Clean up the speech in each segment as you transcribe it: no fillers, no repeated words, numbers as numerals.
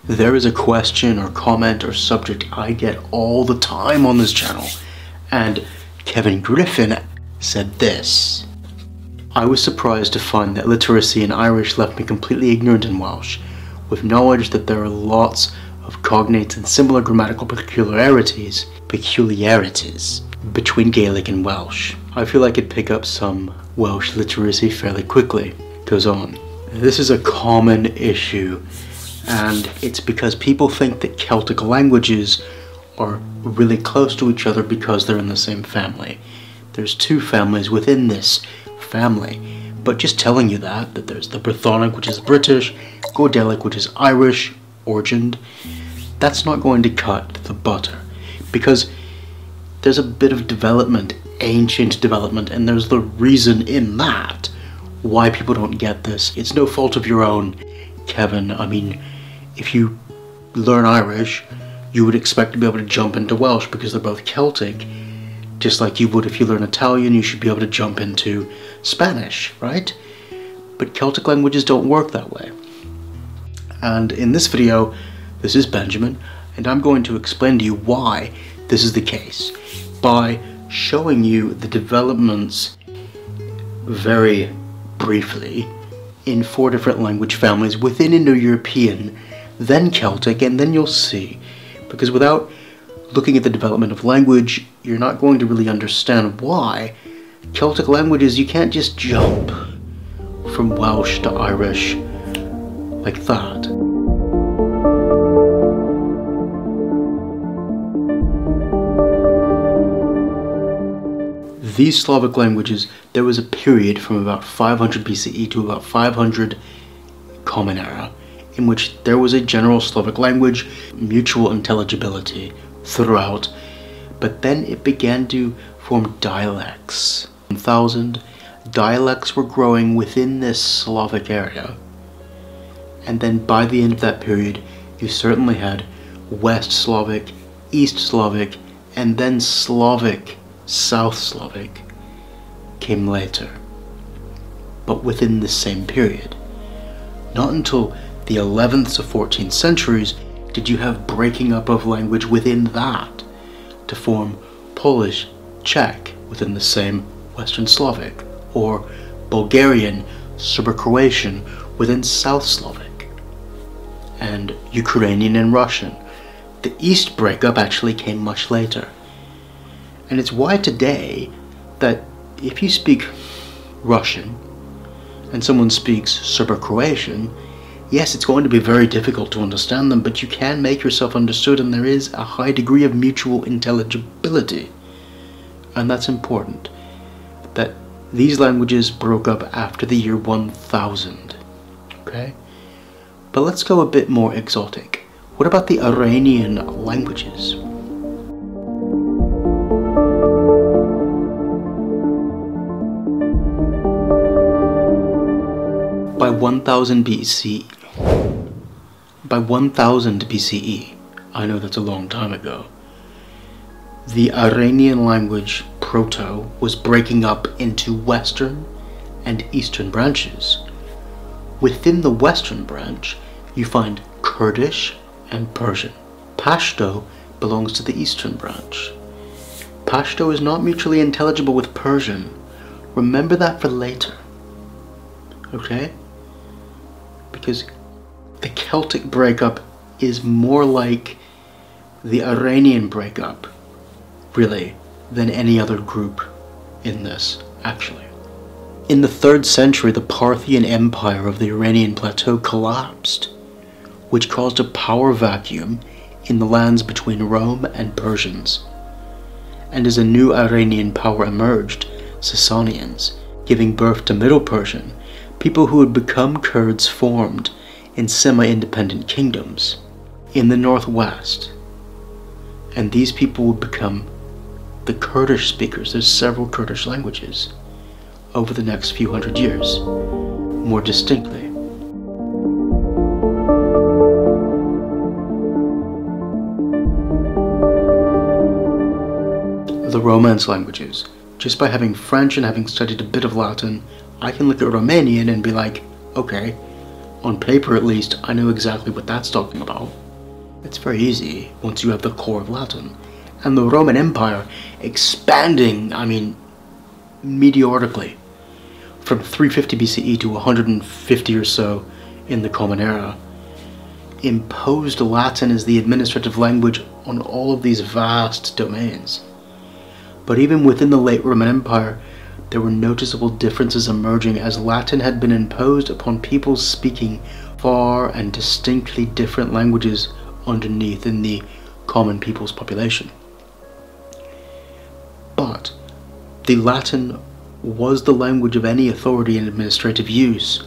There is a question or comment or subject I get all the time on this channel, and Kevin Griffin said this. I was surprised to find that literacy in Irish left me completely ignorant in Welsh, with knowledge that there are lots of cognates and similar grammatical peculiarities between Gaelic and Welsh. I feel I could pick up some Welsh literacy fairly quickly. Goes on. This is a common issue, and it's because people think that Celtic languages are really close to each other because they're in the same family. There's two families within this family, but just telling you that there's the Brythonic, which is British, Goidelic, which is Irish origined, that's not going to cut the butter, because there's a bit of development, ancient development, and there's the reason in that why people don't get this. It's no fault of your own, Kevin. I mean, if you learn Irish, you would expect to be able to jump into Welsh because they're both Celtic, just like you would if you learn Italian, you should be able to jump into Spanish, right? But Celtic languages don't work that way. And in this video, this is Benjamin, and I'm going to explain to you why this is the case by showing you the developments very briefly in 4 different language families within Indo-European, then Celtic, and then you'll see. Because without looking at the development of language, you're not going to really understand why Celtic languages, you can't just jump from Welsh to Irish like that. These Slavic languages, there was a period from about 500 BCE to about 500 Common Era in which there was a general Slavic language, mutual intelligibility throughout, but then it began to form dialects. 1000 dialects were growing within this Slavic area, and then by the end of that period you certainly had West Slavic, East Slavic, and then Slavic, South Slavic came later, but within the same period. Not until the 11th to 14th centuries did you have breaking up of language within that to form Polish, Czech within the same Western Slavic, or Bulgarian, Serbo-Croatian within South Slavic, and Ukrainian and Russian. The East breakup actually came much later. And it's why today that if you speak Russian and someone speaks Serbo-Croatian, yes, it's going to be very difficult to understand them, but you can make yourself understood, and there is a high degree of mutual intelligibility. And that's important, that these languages broke up after the year 1000, okay? But let's go a bit more exotic. What about the Iranian languages? By 1000 BCE, I know that's a long time ago, the Iranian language, Proto, was breaking up into Western and Eastern branches. Within the Western branch, you find Kurdish and Persian. Pashto belongs to the Eastern branch. Pashto is not mutually intelligible with Persian. Remember that for later, okay? Because the Celtic breakup is more like the Iranian breakup, really, than any other group in this, actually. In the 3rd century, the Parthian Empire of the Iranian plateau collapsed, which caused a power vacuum in the lands between Rome and Persians. And as a new Iranian power emerged, Sasanians, giving birth to Middle Persian, people who had become Kurds formed in semi-independent kingdoms in the northwest. And these people would become the Kurdish speakers. There's several Kurdish languages over the next few hundred years, more distinctly. The Romance languages. Just by having French and having studied a bit of Latin, I can look at Romanian and be like, okay, On paper at least, I know exactly what that's talking about. It's very easy once you have the core of Latin. And the Roman Empire expanding, meteorically, from 350 BCE to 150 or so in the Common Era, imposed Latin as the administrative language on all of these vast domains. But even within the late Roman Empire, there were noticeable differences emerging as Latin had been imposed upon peoples speaking far and distinctly different languages underneath in the common people's population. But the Latin was the language of any authority in administrative use.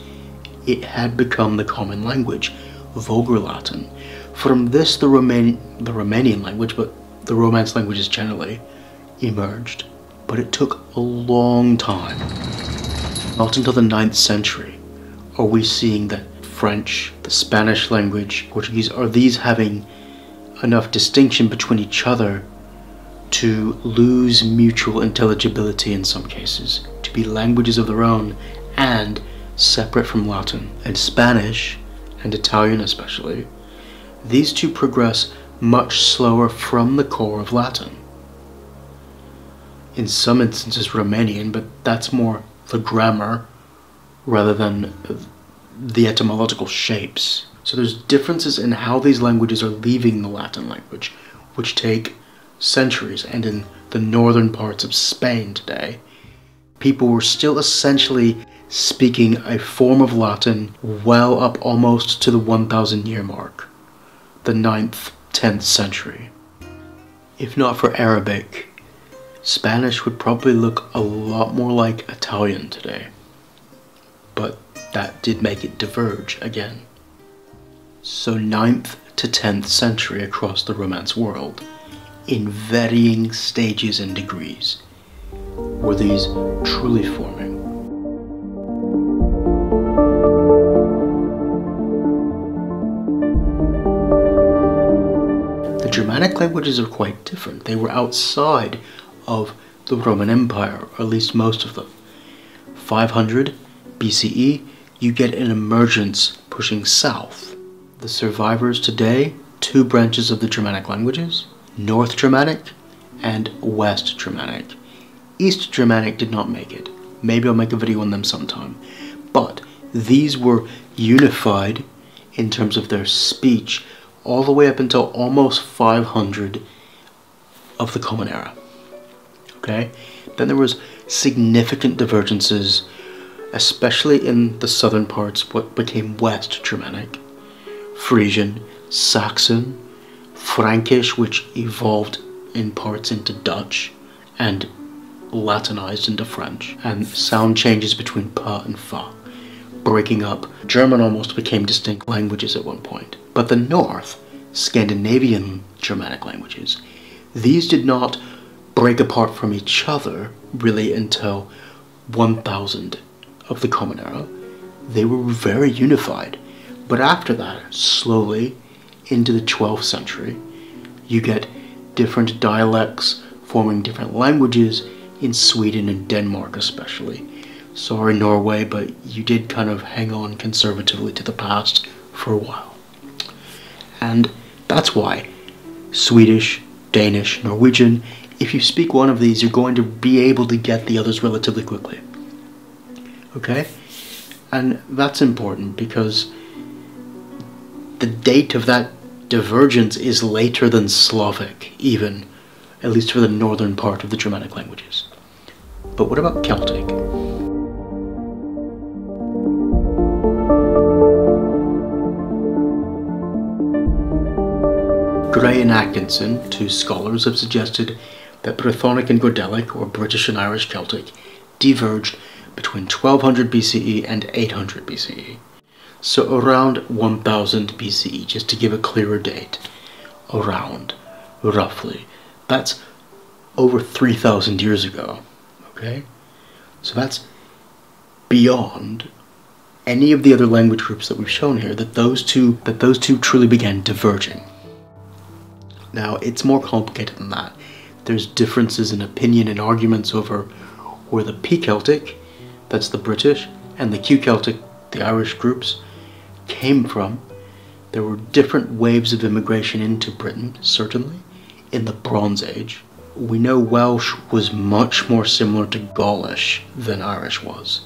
It had become the common language, vulgar Latin. From this the Romanian language, but the Romance languages generally, emerged. But it took a long time. Not until the 9th century are we seeing that French, the Spanish language, Portuguese, are these having enough distinction between each other to lose mutual intelligibility in some cases, to be languages of their own and separate from Latin. And Spanish, and Italian especially, these two progress much slower from the core of Latin. In some instances Romanian, but that's more the grammar rather than the etymological shapes. So there's differences in how these languages are leaving the Latin language, which take centuries. And in the northern parts of Spain today, people were still essentially speaking a form of Latin well up almost to the 1,000 year mark, the 9th, 10th century. If not for Arabic, Spanish would probably look a lot more like Italian today. But that did make it diverge again. So 9th to 10th century across the Romance world, in varying stages and degrees, were these truly forming. The Germanic languages are quite different. They were outside of the Roman Empire, or at least most of them. 500 BCE, you get an emergence pushing south. The survivors today, two branches of the Germanic languages, North Germanic and West Germanic. East Germanic did not make it. Maybe I'll make a video on them sometime. But these were unified in terms of their speech all the way up until almost 500 of the Common Era. Okay? Then there was significant divergences, especially in the southern parts, what became West Germanic, Frisian, Saxon, Frankish, which evolved in parts into Dutch and Latinized into French, and sound changes between pa and fa, breaking up. German almost became distinct languages at one point. But the North, Scandinavian Germanic languages, these did not break apart from each other really until 1000 of the Common Era. They were very unified. But after that, slowly into the 12th century, you get different dialects forming different languages in Sweden and Denmark especially. Sorry Norway, but you did kind of hang on conservatively to the past for a while. And that's why Swedish, Danish, Norwegian, if you speak one of these, you're going to be able to get the others relatively quickly. Okay? And that's important because the date of that divergence is later than Slavic, even, at least for the northern part of the Germanic languages. But what about Celtic? Gray and Atkinson, two scholars, have suggested that Brythonic and Goidelic, or British and Irish Celtic, diverged between 1200 BCE and 800 BCE. So around 1000 BCE, just to give a clearer date. Around, roughly. That's over 3,000 years ago, okay? So that's beyond any of the other language groups that we've shown here, that those two truly began diverging. Now, it's more complicated than that. There's differences in opinion and arguments over where the P Celtic, that's the British, and the Q Celtic, the Irish groups, came from. There were different waves of immigration into Britain, certainly, in the Bronze Age. We know Welsh was much more similar to Gaulish than Irish was.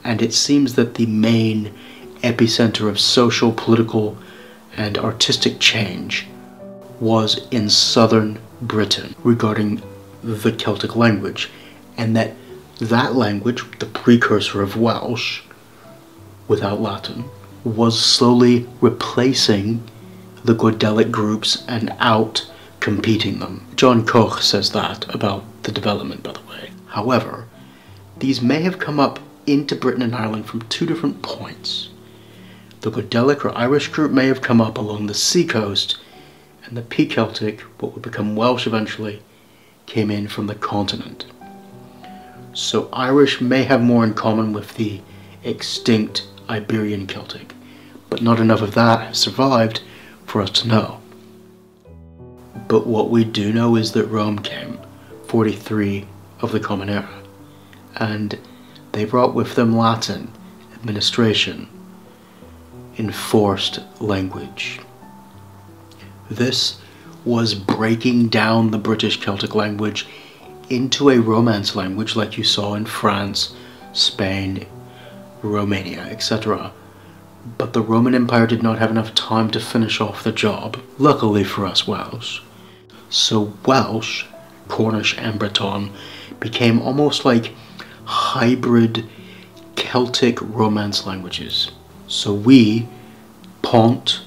And it seems that the main epicenter of social, political, and artistic change was in southern Britain regarding the Celtic language, and that language, the precursor of Welsh, without Latin, was slowly replacing the Goidelic groups and out-competing them. John Koch says that about the development, by the way. However, these may have come up into Britain and Ireland from two different points. The Goidelic or Irish group may have come up along the seacoast, and the P-Celtic, what would become Welsh eventually, came in from the continent. So Irish may have more in common with the extinct Iberian Celtic, but not enough of that has survived for us to know. But what we do know is that Rome came, 43 of the Common Era, and they brought with them Latin, administration, enforced language. This was breaking down the British Celtic language into a Romance language like you saw in France, Spain, Romania, etc. But the Roman Empire did not have enough time to finish off the job, luckily for us Welsh. So Welsh, Cornish and Breton became almost like hybrid Celtic Romance languages. So we, pont,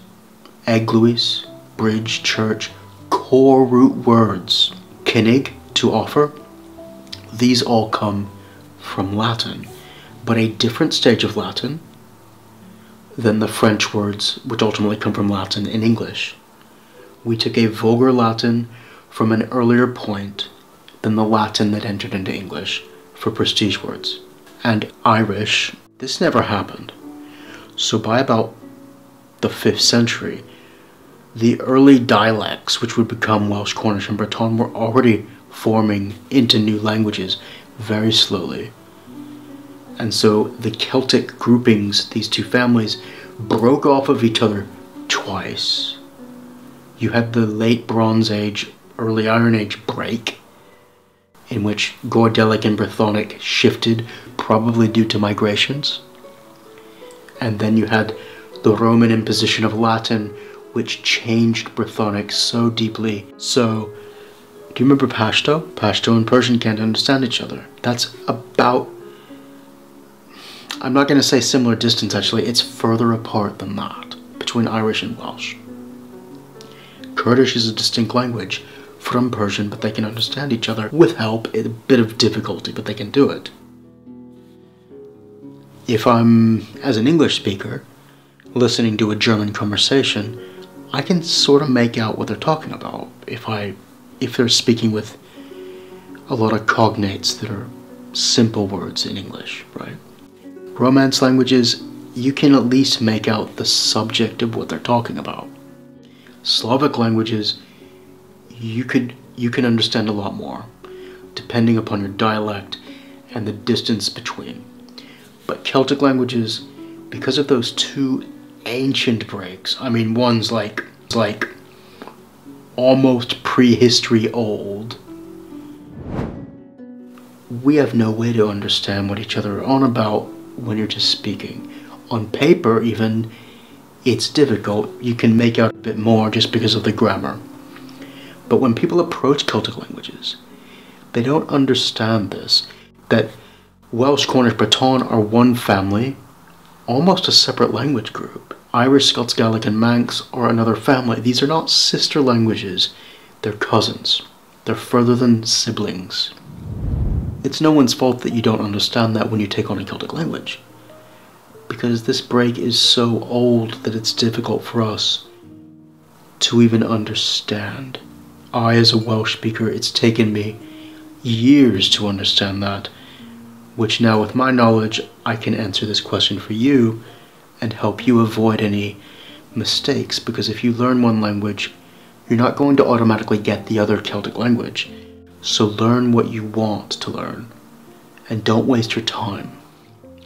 eglwys, bridge, church, core root words, cynnig, to offer, these all come from Latin, but a different stage of Latin than the French words which ultimately come from Latin in English. We took a vulgar Latin from an earlier point than the Latin that entered into English for prestige words. And Irish, this never happened. So by about the 5th century, the early dialects, which would become Welsh, Cornish, and Breton, were already forming into new languages very slowly. And so the Celtic groupings, these two families, broke off of each other twice. You had the late Bronze Age, early Iron Age break, in which Goidelic and Brythonic shifted, probably due to migrations. And then you had the Roman imposition of Latin, which changed Brythonic so deeply. So, do you remember Pashto? Pashto and Persian can't understand each other. That's about, I'm not going to say similar distance actually, it's further apart than that, between Irish and Welsh. Kurdish is a distinct language from Persian, but they can understand each other with help, a bit of difficulty, but they can do it. If I'm, as an English speaker, listening to a German conversation, I can sort of make out what they're talking about if they're speaking with a lot of cognates that are simple words in English, right? Romance languages, you can at least make out the subject of what they're talking about. Slavic languages, you can understand a lot more, depending upon your dialect and the distance between. But Celtic languages, because of those two ancient breaks, I mean one's like almost prehistory old, we have no way to understand what each other are on about when you're just speaking. On paper even, it's difficult. You can make out a bit more just because of the grammar. But when people approach Celtic languages, they don't understand this, that Welsh, Cornish, Breton are one family, almost a separate language group. Irish, Scots, Gaelic, and Manx are another family. These are not sister languages, they're cousins. They're further than siblings. It's no one's fault that you don't understand that when you take on a Celtic language, because this break is so old that it's difficult for us to even understand. I, as a Welsh speaker, it's taken me years to understand that, which now with my knowledge, I can answer this question for you and help you avoid any mistakes, because if you learn one language, you're not going to automatically get the other Celtic language. So learn what you want to learn, and don't waste your time.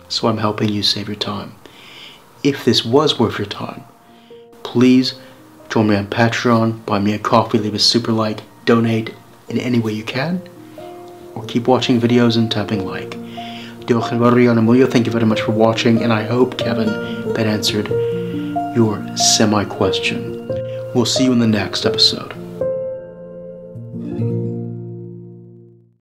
So I'm helping you save your time. If this was worth your time, please join me on Patreon, buy me a coffee, leave a super like, donate in any way you can, or keep watching videos and tapping like. Thank you very much for watching, and I hope, Kevin, that answered your semi-question. We'll see you in the next episode.